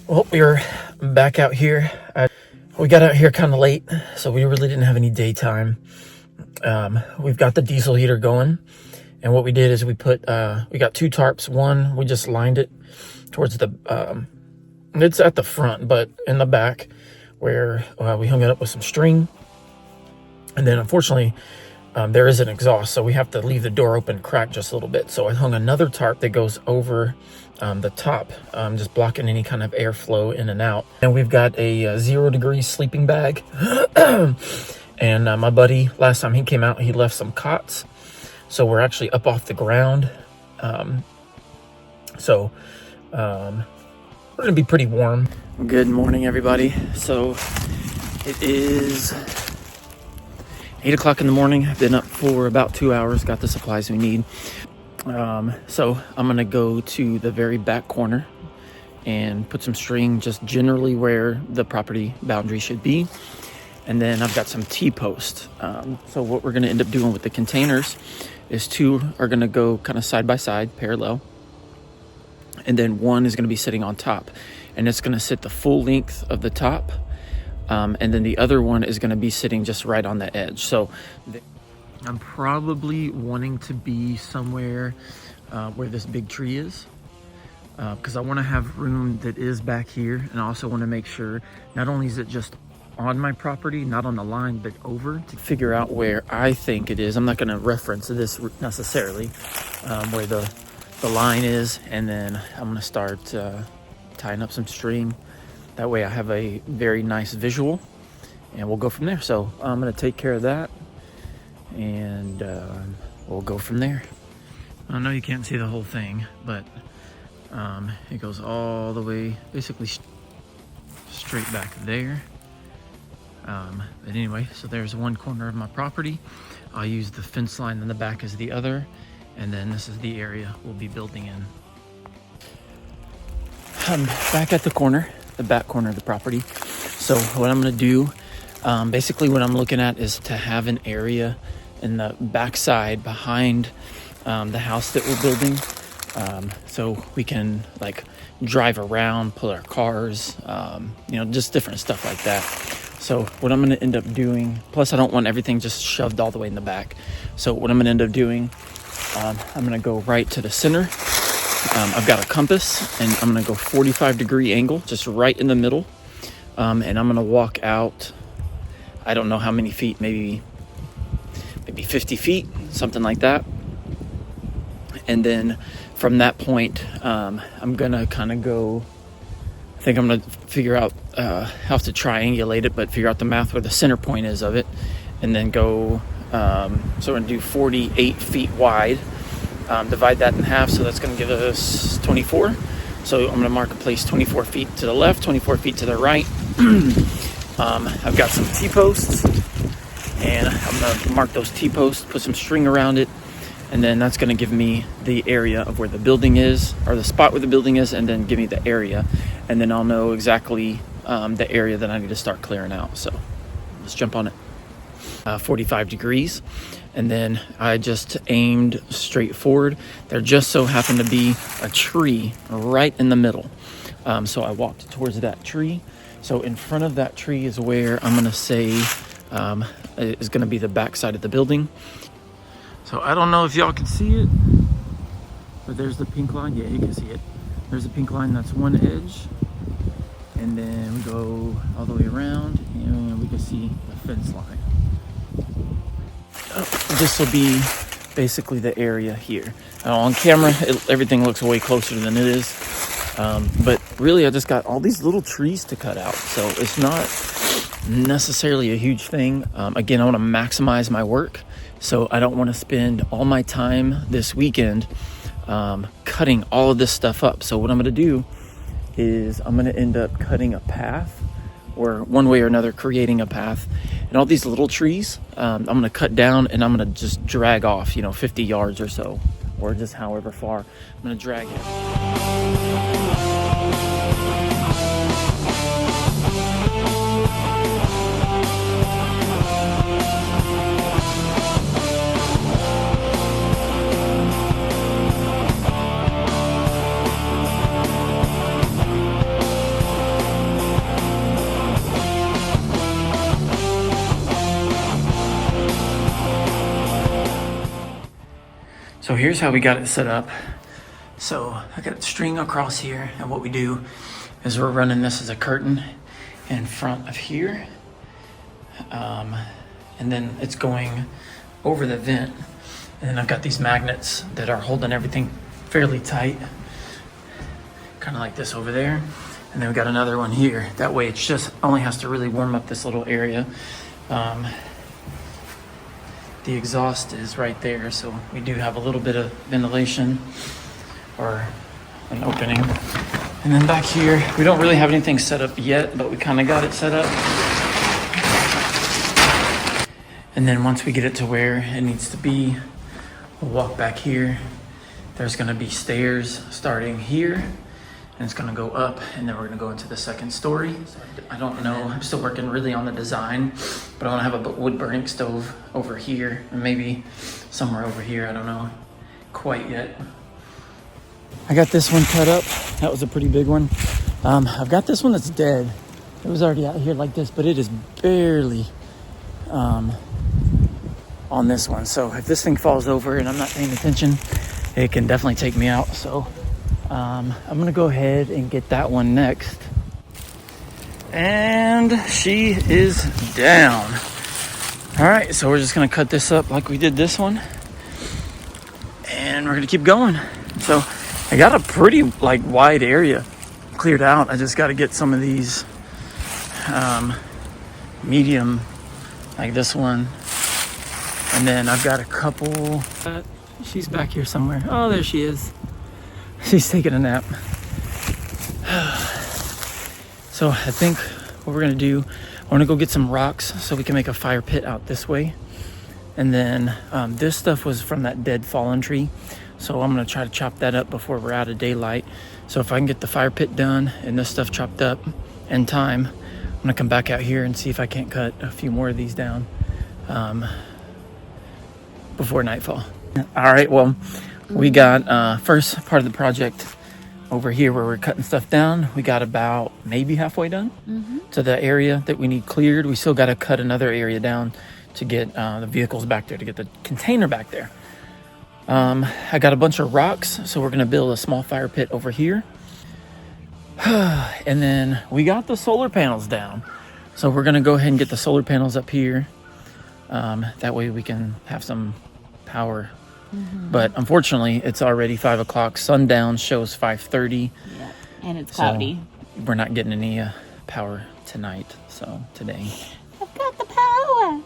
Well, we're back out here. We got out here kind of late, so we really didn't have any daytime. We've got the diesel heater going, and what we did is we got two tarps. One, we just lined it towards the, it's at the front, but in the back where we hung it up with some string. And then unfortunately, there is an exhaust, so we have to leave the door open, cracked just a little bit. So I hung another tarp that goes over the top, just blocking any kind of airflow in and out. And we've got a 0 degree sleeping bag. And my buddy, last time he came out, he left some cots. So we're actually up off the ground. We're gonna be pretty warm. Good morning, everybody. So it is 8 o'clock in the morning. I've been up for about 2 hours, got the supplies we need. So I'm gonna go to the very back corner and put some string just generally where the property boundary should be. And then I've got some T-posts. So what we're gonna end up doing with the containers is two are gonna go kind of side by side, parallel. And then one is gonna be sitting on top. And it's gonna sit the full length of the top. And then the other one is going to be sitting just right on the edge. So I'm probably wanting to be somewhere where this big tree is, because I want to have room that is back here. And I also want to make sure not only is it just on my property, not on the line, but over, to figure out where I think it is. I'm not going to reference this necessarily, where the line is. And then I'm going to start tying up some string. That way I have a very nice visual, and we'll go from there. So I'm gonna take care of that, and we'll go from there. I know you can't see the whole thing, but it goes all the way, basically straight back there. But anyway, so there's one corner of my property. I'll use the fence line in the back as the other, and then this is the area we'll be building in. I'm back at the corner. The back corner of the property. So what I'm going to do, basically what I'm looking at is to have an area in the backside behind the house that we're building, so we can like drive around, pull our cars, just different stuff like that. So what I'm going to end up doing, plus I don't want everything just shoved all the way in the back. So what I'm going to end up doing, I'm going to go right to the center. I've got a compass, and I'm going to go 45-degree angle, just right in the middle. And I'm going to walk out, I don't know how many feet, maybe 50 feet, something like that. And then from that point, I'm going to kind of go, I think I'm going to figure out how to triangulate it, but figure out the math where the center point is of it. And then go, so we're going to do 48 feet wide. Divide that in half, so that's going to give us 24. So I'm going to mark a place 24 feet to the left, 24 feet to the right. I've got some T-posts, and I'm going to mark those T-posts, put some string around it, and then that's going to give me the area of where the building is, or the spot where the building is, and then give me the area. And then I'll know exactly the area that I need to start clearing out. So let's jump on it. 45 degrees. And then I just aimed straight forward. There just so happened to be a tree right in the middle. So I walked towards that tree. So in front of that tree is where I'm gonna say is gonna be the back side of the building. So I don't know if y'all can see it, but there's the pink line. Yeah, you can see it. There's the pink line, that's one edge. And then we go all the way around, and we can see the fence line. This will be basically the area here. On camera, everything looks way closer than it is. But really, I just got all these little trees to cut out. So it's not necessarily a huge thing. Again, I want to maximize my work. So I don't want to spend all my time this weekend cutting all of this stuff up. So what I'm going to do is I'm going to end up cutting a path, or one way or another creating a path. And all these little trees, I'm going to cut down, and I'm going to just drag off, 50 yards or so, or just however far. I'm going to drag it. So here's how we got it set up. So I got string across here, and what we do is we're running this as a curtain in front of here. And then it's going over the vent. And then I've got these magnets that are holding everything fairly tight. Kind of like this over there. And then we got another one here. That way it's just only has to really warm up this little area. The exhaust is right there, so we do have a little bit of ventilation or an opening. And then back here, we don't really have anything set up yet, but we kind of got it set up. And then once we get it to where it needs to be, we'll walk back here. There's gonna be stairs starting here, and it's gonna go up, and then we're gonna go into the second story. So I don't know, I'm still working really on the design, but I wanna have a wood burning stove over here, and maybe somewhere over here, I don't know quite yet. I got this one cut up. That was a pretty big one. I've got this one that's dead. It was already out here like this, but it is barely on this one. So if this thing falls over and I'm not paying attention, it can definitely take me out. So I'm gonna go ahead and get that one next. And she is down. All right, so we're just gonna cut this up like we did this one, and we're gonna keep going. So I got a pretty wide area cleared out. I just got to get some of these medium, like this one, and then I've got a couple. She's back here somewhere. Oh, there she is. She's taking a nap. So I think what we're gonna do, I want to go get some rocks so we can make a fire pit out this way. And then this stuff was from that dead fallen tree. So I'm gonna try to chop that up before we're out of daylight. So if I can get the fire pit done and this stuff chopped up in time, I'm gonna come back out here and see if I can't cut a few more of these down before nightfall. All right, well, we got first part of the project over here where we're cutting stuff down. We got about maybe halfway done to the area that we need cleared. We still gotta cut another area down to get the vehicles back there, to get the container back there. I got a bunch of rocks, so we're gonna build a small fire pit over here. And then we got the solar panels down. So we're gonna go ahead and get the solar panels up here. That way we can have some power. But unfortunately, it's already 5 o'clock. Sundown shows 5:30. Yeah, and it's cloudy. So we're not getting any power tonight, so today. I've got the power.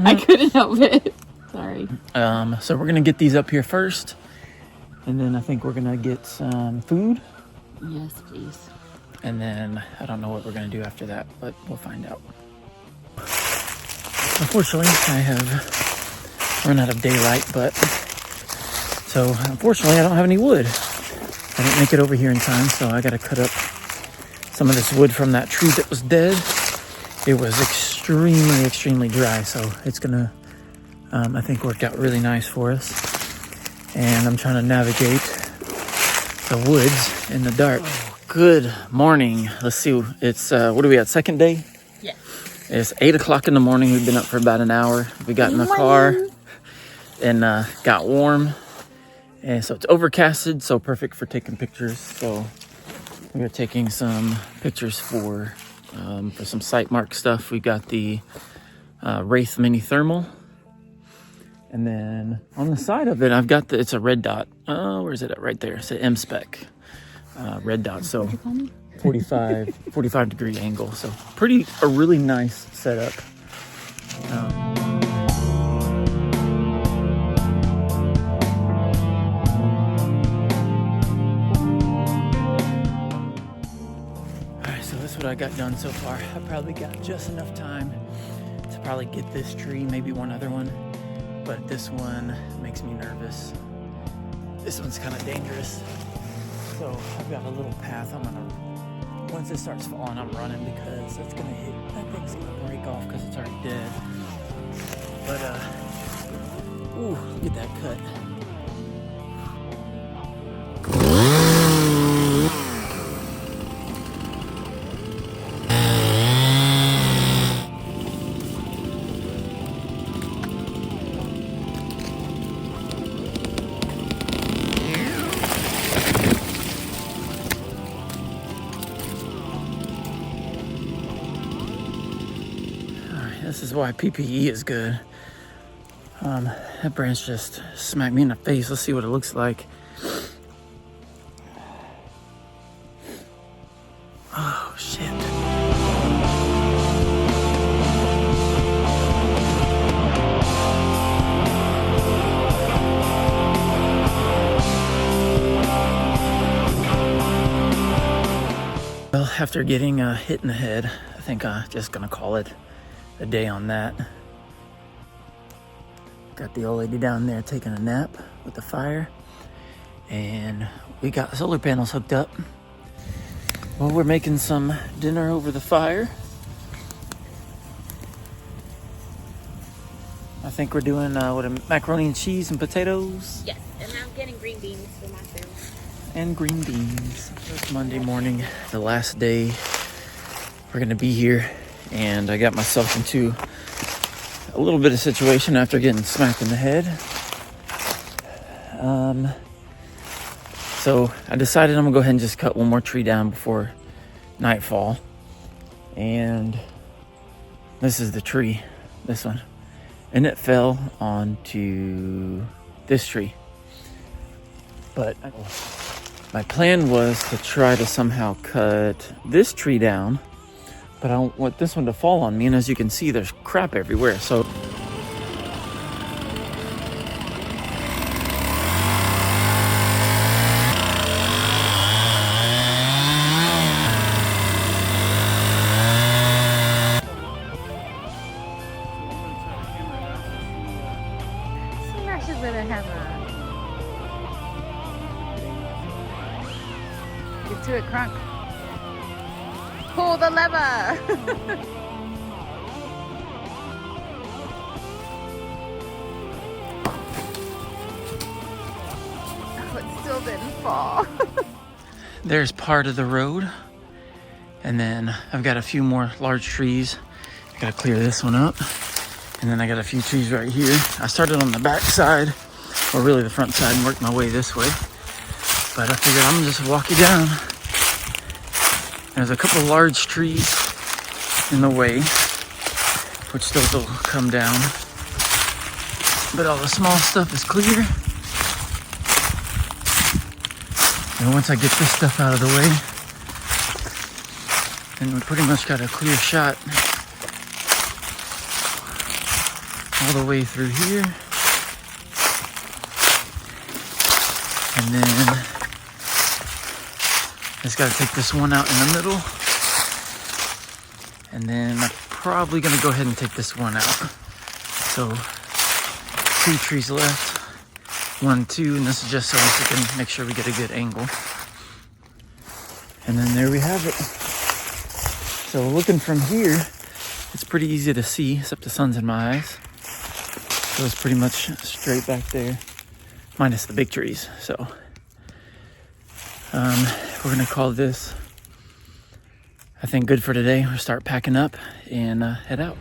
I couldn't help it. Sorry. So we're gonna get these up here first, and then I think we're gonna get some food. Yes, please. And then I don't know what we're gonna do after that, but we'll find out. Unfortunately, I have run out of daylight, but so unfortunately I don't have any wood. I didn't make it over here in time, so I gotta cut up some of this wood from that tree that was dead. It was extremely dry, so it's gonna I think worked out really nice for us. And I'm trying to navigate the woods in the dark. Oh, good morning. Let's see, it's what are we at, second day? Yeah. It's 8 o'clock in the morning. We've been up for about an hour. We got in the car and got warm, and so it's overcasted, so perfect for taking pictures. So we're taking some pictures for some site mark stuff. We got the Wraith Mini Thermal. And then on the side of it, I've got it's a red dot. Where is it at? Right there. It's an M-Spec red dot. So 45 degree angle. So a really nice setup. All right, so that's what I got done so far. I probably got just enough time to probably get this tree, maybe one other one. But this one makes me nervous. This one's kind of dangerous. So I've got a little path. Once it starts falling, I'm running because it's gonna hit, that thing's gonna break off because it's already dead. But, ooh, look at that cut. is why PPE is good. That branch just smacked me in the face. Let's see what it looks like. Oh, shit. Well, after getting hit in the head, I think I'm just gonna call it a day on that. Got the old lady down there taking a nap with the fire, and we got solar panels hooked up. Well, we're making some dinner over the fire. I think we're doing macaroni and cheese and potatoes. Yes, and I'm getting green beans for myself. And green beans. It's Monday morning, the last day we're gonna be here, and I got myself into a little bit of situation after getting smacked in the head. So I decided I'm gonna go ahead and just cut one more tree down before nightfall. And this is the tree, this one. And it fell onto this tree. But my plan was to try to somehow cut this tree down, but I don't want this one to fall on me. And as you can see, there's crap everywhere. So Smash it with a hammer. Get to it, Crunk. Pull the lever. Oh, it still didn't fall. there's part of the road. And then I've got a few more large trees. I gotta clear this one up. And then I got a few trees right here. I started on the back side, or really the front side, and worked my way this way. But I figured I'm gonna just walk you down. There's a couple large trees in the way, which those will come down. But all the small stuff is clear. And once I get this stuff out of the way, then we pretty much got a clear shot all the way through here. And then just gotta take this one out in the middle. And then I'm probably gonna go ahead and take this one out. So 2 trees left. 1, 2, and this is just so we can make sure we get a good angle. And then there we have it. So looking from here, it's pretty easy to see, except the sun's in my eyes. So it's pretty much straight back there, minus the big trees. So we're gonna call this, I think, good for today. We'll start packing up and head out.